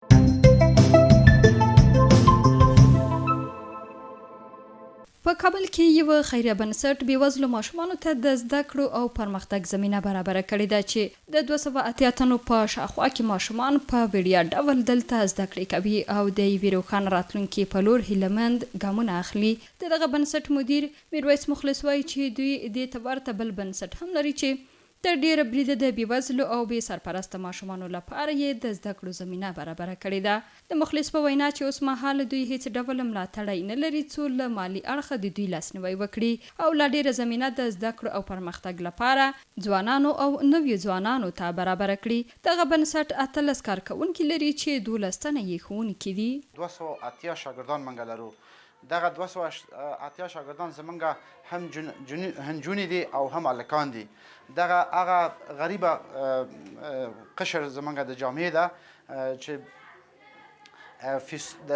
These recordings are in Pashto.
په کابل کې یو خیریه بنسټ بېوزلو ماشومانو ته د زده کړو او پرمختګ زمینه برابره کړې ده چې د 280 تنو په شاوخوا کې ماشومان په وړیا ډول دلته زده کړې کوي او د یوې روښانه راتلونکي په لور هیلهمند ګامونه اخلي. دغه بنسټ مدیر میرویس مخلص وایي چې دوی دې ته ورته بل بنسټ هم لري چې تر ډیره بریده د بېوزلو او بې سرپرسته ماشومانو لپاره یې د زده کړو زمینه برابره کړې ده. د مخلص په وینا چې اوس مهال دوی هیڅ ډول ملاتړی نه لري څو له مالي اړخه د دوی لاسنیوی وکړي او لا ډیره زمینه د زده کړو او پرمختګ لپاره ځوانانو او نویو ځوانانو ته برابره کړي. دغه بنسټ 18 کارکوونکي لري چې 12 تنه یې ښوونکي دي. 280 شاګردان موږ لرو. دغه 280 شاګردان زمونږ هم نجونې دي او هم هلکان دي. دغه هغه غریبه قشر زمونږ د جامعې ده چې فیس د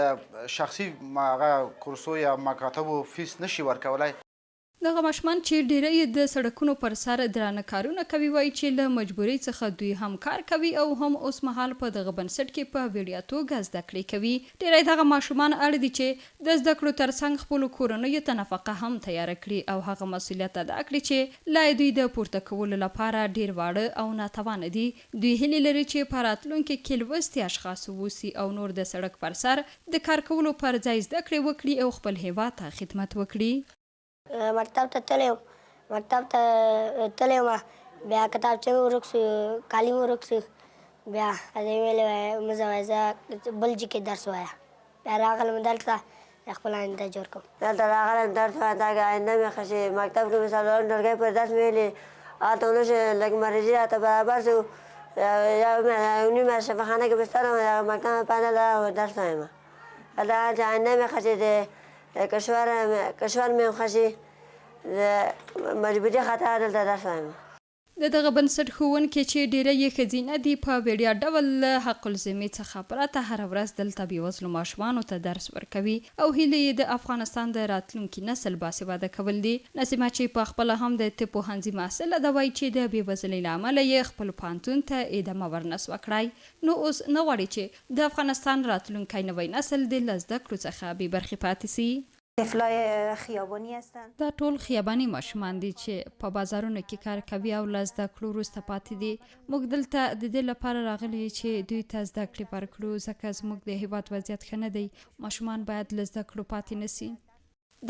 شخصي کورسو یا مکاتبو فیس نشي ورکولی. دغه ماشومان چې ډیره د سړکونو پر سر درانه کارونه کوي وایي چې له مجبورۍ څخه دوی هم کار کوي او هم اوس مهال په دغه بنسټ کې په وړیا توګه زده کړې کوي. ډیری دغه ماشومان اړ دي چې د زده کړو ترڅنګ خپلو کورنیو ته نفقه هم تیاره کړي او هغه مسؤلیت ادا کړي چې لا دوی د پورته کولو لپاره ډیر واړه او ناتوانه دي. دوی هیلې لري چې په راتلونکي کې لوستي اشخاص واوسي او نور د سړک پر سر د کار کولو پر ځای زده کړې وکړي او خپل هیواد ته خدمت وکړي. مکتب ته تللی یم بیا کتابچه مې ورک سو کالي مې ورک سو بیا هغې ویلې مه ځه وایه زه بل ځای کې درس وایه بیا راغلم دلته خپل آینده جوړ کړم. دلته راغلم درس وایم دا آینده مې ښه شي. مکتب کې مې څلورم ټولګۍ پورې درس مې ویلي هلته ونه شو لږ مرضي راته برابر شو یو نیم میاشت شفاخانه کې بستر وم مکتب مې پاتې درس وایم هلته چې آینده مې ښه شي کشور مې ښه شي د مجبوري خاطر دلته درس وایم. د دغه بنسټ ښوونکي چې ډیره یې ښځینه دي په وړیا ډول له حق الزمې څخه پرته هره ورځ دلته بېوزلو ماشومانو ته درس ورکوي او هیله یې د افغانستان د راتلونکي نسل باسواده کول دي. نسیمه چې په خپله هم د طب پوهنځي محصله ده وایي چې د بېوزلۍ له امله یې خپل پوهنتون ته ادامه ورنسوه کړی نو اوس نه غواړي چې د افغانستان راتلونکی نوی نسل د له زده کړو څخه بې برخې پاتې سي. طفلای خیابانی هستن. دا ټول خیاباني ماشومان دي چې په بازارونو کې کار کوي او له زده کړو وروسته پاتې دي. موږ دلته د دې لپاره راغلي چې دوی ته زده کړې ورکړو ځکه زموږ د هیواد وضعیت ښه نه دی. ماشومان باید له زده کړو پاتې نه سي.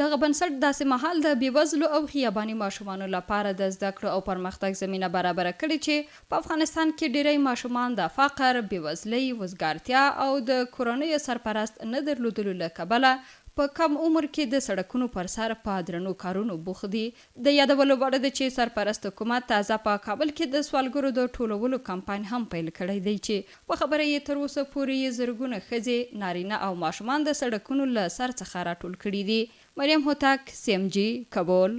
دغه بنسټ داسې مهال د بېوزلو او خیاباني ماشومانو لپاره د زده کړو او پرمختګ زمینه برابره کړې چې په افغانستان کې ډیری ماشومان د فقر، بېوزلۍ، وزګارتیا او د کورنیو سرپرست نه درلودلو له کبله په کم عمر کې د سړکونو پر سر په درنو کارونو بوخت دي. د یادولو وړ ده چې سرپرست حکومت تازه په کابل کې د سوالګرو د ټولولو کمپاین هم پیل کړی دی چې په خبره یې تر اوسه پورې زرګونه ښځې، نارینه او ماشومان د سړکونو له سر څخه راټول کړي دي. مریم هوتک، CMG، کابل.